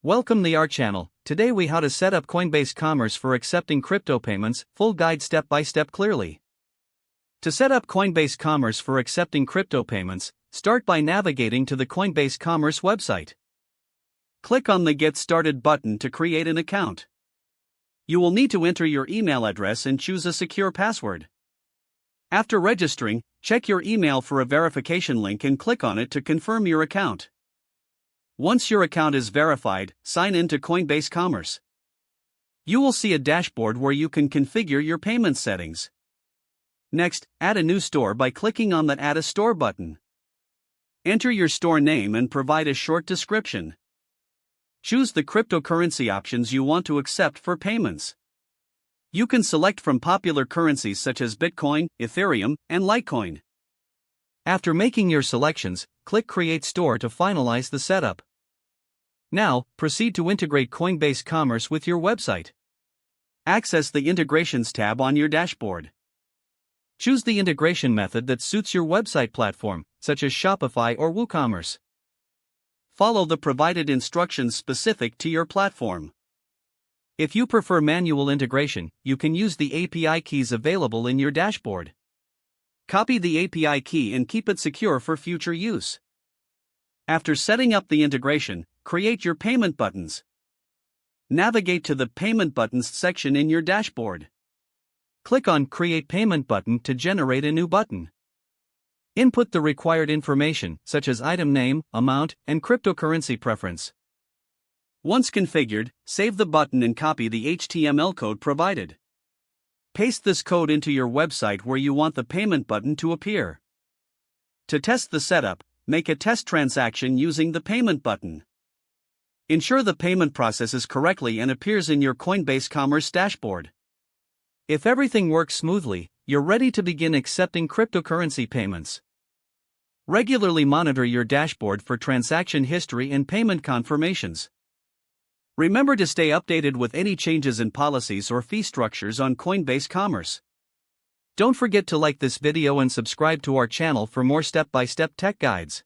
Welcome to our channel. Today we how to set up Coinbase Commerce for accepting crypto payments, full guide step by step clearly. To set up Coinbase Commerce for accepting crypto payments, start by navigating to the Coinbase Commerce website. Click on the Get Started button to create an account. You will need to enter your email address and choose a secure password. After registering, check your email for a verification link and click on it to confirm your account. Once your account is verified, sign in to Coinbase Commerce. You will see a dashboard where you can configure your payment settings. Next, add a new store by clicking on the Add a Store button. Enter your store name and provide a short description. Choose the cryptocurrency options you want to accept for payments. You can select from popular currencies such as Bitcoin, Ethereum, and Litecoin. After making your selections, click Create Store to finalize the setup. Now, proceed to integrate Coinbase Commerce with your website. Access the Integrations tab on your dashboard. Choose the integration method that suits your website platform, such as Shopify or WooCommerce. Follow the provided instructions specific to your platform. If you prefer manual integration, you can use the API keys available in your dashboard. Copy the API key and keep it secure for future use. After setting up the integration, create your payment buttons. Navigate to the Payment Buttons section in your dashboard. Click on Create Payment button to generate a new button. Input the required information, such as item name, amount, and cryptocurrency preference. Once configured, save the button and copy the HTML code provided. Paste this code into your website where you want the payment button to appear. To test the setup, make a test transaction using the payment button. Ensure the payment processes correctly and appears in your Coinbase Commerce dashboard. If everything works smoothly, you're ready to begin accepting cryptocurrency payments. Regularly monitor your dashboard for transaction history and payment confirmations. Remember to stay updated with any changes in policies or fee structures on Coinbase Commerce. Don't forget to like this video and subscribe to our channel for more step-by-step tech guides.